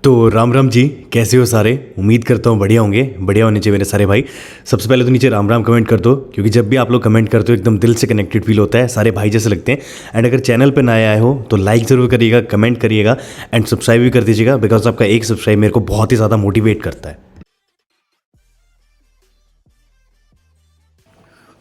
तो राम राम जी, कैसे हो सारे। उम्मीद करता हूँ बढ़िया होंगे। बढ़िया होने चाहिए मेरे सारे भाई। सबसे पहले तो नीचे राम राम कमेंट कर दो, क्योंकि जब भी आप लोग कमेंट करते हो एकदम दिल से कनेक्टेड फील होता है, सारे भाई जैसे लगते हैं। एंड अगर चैनल पे नए आए हो तो लाइक ज़रूर करिएगा, कमेंट करिएगा एंड सब्सक्राइब भी कर दीजिएगा, बिकॉज आपका एक सब्सक्राइब मेरे को बहुत ही ज़्यादा मोटिवेट करता है।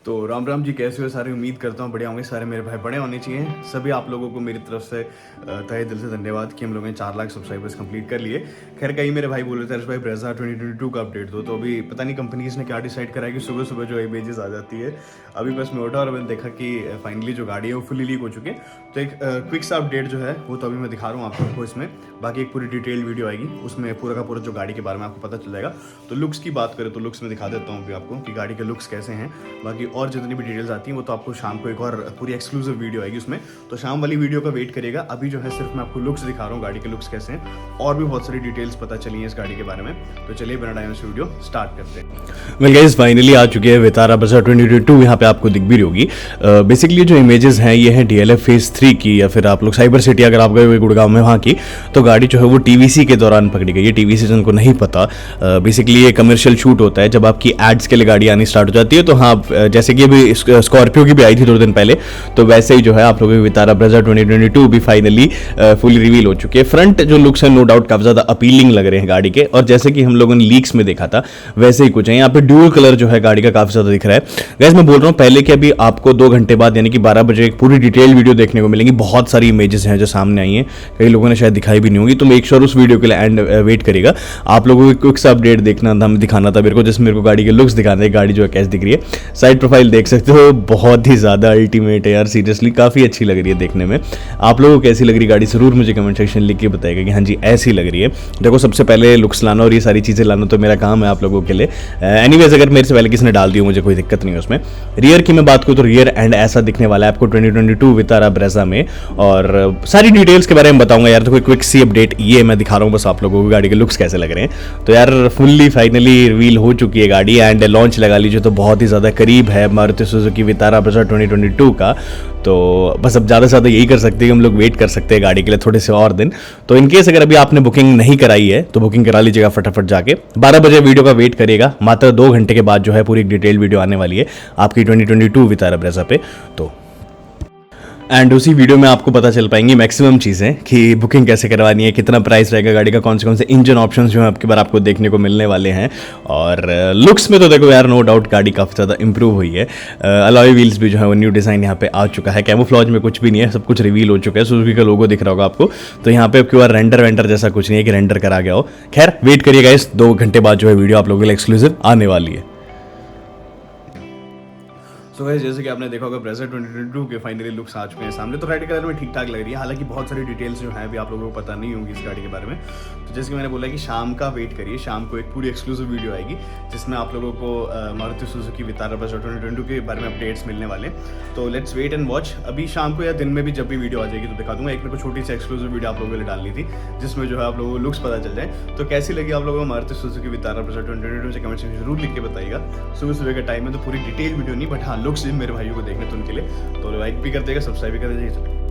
तो राम जी, कैसे हो सारे। उम्मीद करता हूँ बढ़िया होंगे सारे मेरे भाई। बड़े होने चाहिए सभी आप लोगों को मेरी तरफ से तहे दिल से धन्यवाद कि हम लोगों ने 4 लाख सब्सक्राइबर्स कंप्लीट कर लिए। खैर कई मेरे भाई बोल रहे थे हर्ष भाई ब्रेज़ा 2022 का अपडेट दो, तो अभी पता नहीं कंपनी ने क्या डिसाइड करा है कि सुबह सुबह जो इमेजेस आ जाती है। अभी बस मैं उठा और मैंने देखा कि फाइनली जो गाड़ी है वो फुली लीक हो चुकी है। तो एक क्विक सा अपडेट जो है वो तो अभी मैं दिखा रहा हूँ आप लोगों को इसमें। बाकी एक पूरी डिटेल्ड वीडियो आएगी, उसमें पूरा का पूरा जो गाड़ी के बारे में आपको पता चल जाएगा। तो लुक्स की बात करें तो लुक्स में दिखा देता हूँ अभी आपको कि गाड़ी के लुक्स कैसे हैं। बाकी और जितनी भी डिटेल्स आती हैं वो तो आपको शाम को एक और पूरी एक्सक्लूसिव वीडियो आएगी उसमें। तो शाम वाली वीडियो का वेट करिएगा। अभी जो है सिर्फ मैं आपको लुक्स दिखा रहा हूँ, गाड़ी के लुक्स कैसे हैं। और भी बहुत सारी डिटेल्स पता चली हैं इस गाड़ी के बारे में। तो चलिए बिना टाइम से वीडियो स्टार्ट करते हैं। वेल गाइस, फाइनली आ चुके हैं वितारा ब्रेज़ा 2022। यहाँ पे आपको दिख भी रही होगी। बेसिकली जो इमेजेस हैं ये है DLF फेज 3 की, या फिर आप लोग साइबर सिटी अगर आप गए हुए गुड़गांव में वहाँ की। तो गाड़ी जो है वो TVC के दौरान पकड़ी गई है। TVC जिनको नहीं पता, बेसिकली ये कमर्शियल शूट होता है जब आपकी एड्स के लिए गाड़ी आनी स्टार्ट हो जाती है। तो हाँ, जैसे कि अभी स्कॉर्पियो की भी आई थी 2 दिन पहले, तो वैसे ही जो है आप लोगों की वितारा ब्रेज़ा 2022 भी फाइनली फुली रिवील हो चुकी है। फ्रंट जो लुक्स है नो डाउट काफी ज्यादा अपीलिंग लग रहे हैं गाड़ी के, और जैसे कि हम लोगों ने लीक्स में देखा था वैसे ही कुछ है। यहाँ पे ड्यूल कलर जो है गाड़ी का काफी ज्यादा दिख रहा है। गाइस मैं बोल रहा हूँ पहले कि अभी आपको 2 घंटे बाद यानी कि 12 बजे एक पूरी डिटेल वीडियो देखने को मिलेंगी। बहुत सारी इमेजेस हैं जो सामने आई हैं, कई लोगों ने शायद दिखाई भी नहीं होगी। तो मेक श्योर उस वीडियो के लिए एंड वेट करिएगा। आप लोगों को क्विक सा अपडेट देखना था, दिखाना था मेरे को, जिसमें मेरे को गाड़ी के लुक्स दिखाने हैं, गाड़ी जो है कैसे दिख रही है। साइड प्रोफाइल देख सकते हो, बहुत ही ज्यादा अल्टीमेट है यार, सीरियसली काफी अच्छी लग रही है देखने में। आप लोगों को कैसी लग रही गाड़ी जरूर मुझे कमेंट सेक्शन लिख के बताएगा कि हाँ जी ऐसी लग रही है। देखो सबसे पहले लुक्स लाना और ये सारी चीजें लाना तो मेरा काम है आप लोगों के लिए। एनीवेज अगर मेरे से पहले किसी ने डाल दी हो मुझे कोई दिक्कत नहीं है उसमें। रियर की मैं बात करूँ तो रियर एंड ऐसा दिखने वाला है आपको 2022 वितारा ब्रेज़ा में, और सारी डिटेल्स के बारे में बताऊंगा यार। तो कोई क्विक सी अपडेट ये मैं दिखा रहा हूँ बस आप लोगों को गाड़ी के लुक्स कैसे लग रहे हैं। तो यार फुल्ली फाइनली रिवील हो चुकी है गाड़ी, एंड लॉन्च लगा लीजिए तो बहुत ही ज्यादा करीब है मारुति सुजुकी वितारा ब्रेज़ा 2022 का। तो बस अब ज़्यादा से ज़्यादा यही कर सकते हैं कि हम लोग वेट कर सकते हैं गाड़ी के लिए थोड़े से और दिन। तो इनकेस अगर अभी आपने बुकिंग नहीं कराई है तो बुकिंग करा लीजिएगा फटाफट जाके। 12 बजे वीडियो का वेट करिएगा, मात्र 2 घंटे के बाद जो है पूरी डिटेल वीडियो आने वाली है आपकी 2022 वितारा ब्रेज़ा पे। तो एंड उसी वीडियो में आपको पता चल पाएंगी मैक्सिमम चीज़ें कि बुकिंग कैसे करवानी है, कितना प्राइस रहेगा गाड़ी का, कौन से इंजन ऑप्शंस जो है आपके बार आपको देखने को मिलने वाले हैं। और लुक्स में तो देखो यार नो डाउट गाड़ी काफ़ी ज़्यादा इंप्रूव हुई है। अलॉय व्हील्स भी जो है वो न्यू डिज़ाइन यहाँ पे आ चुका है। कैमोफ्लॉज में कुछ भी नहीं है, सब कुछ रिवील हो चुका है। सुजुकी का लोगो दिख रहा होगा आपको। तो यहाँ पे आपके बार रेंडर वेंडर जैसा कुछ नहीं है कि रेंडर करा गया हो। खैर वेट करिएगा, इस 2 घंटे बाद जो है वीडियो आप लोगों के लिए एक्सक्लूसिव आने वाली है। तो गाइस जैसे कि आपने देखा होगा ब्रेज़ा 2022 के फाइनली लुक्स आ चुके हैं सामने। तो रेड कलर में ठीक ठाक लग रही है, हालांकि बहुत सारी डिटेल्स जो है अभी आप लोगों को पता नहीं होंगी इस गाड़ी के बारे में। तो जैसे कि मैंने बोला कि शाम का वेट करिए, शाम को एक पूरी एक्सक्लूसिव वीडियो आएगी जिसमें आप लोगों को मारुति सुजुकी वितारा ब्रेज़ा 2022 के बारे में अपडेट्स मिलने वाले। तो लेट्स वेट एंड वॉच। अभी शाम को या दिन में भी जब भी वीडियो आ जाएगी तो दिखा दूंगा। एक मेरे को छोटी सी एक्सक्लूसिव वीडियो आप लोगों के लिए डालनी थी जिसमें जो है आप लोगों को लुक्स पता चल जाए। तो कैसी लगी आप लोगों को मारुति सुजुकी वितारा ब्रेज़ा 2022 से कमेंट सेक्शन जरूर लिख के बताइएगा। सुबह सुबह के टाइम में तो पूरी डिटेल वीडियो नहीं, बट हाँ लुक्स मेरे भाइयों को देखने तो उनके लिए तो लाइक भी कर देगा, सब्सक्राइब भी कर दीजिए।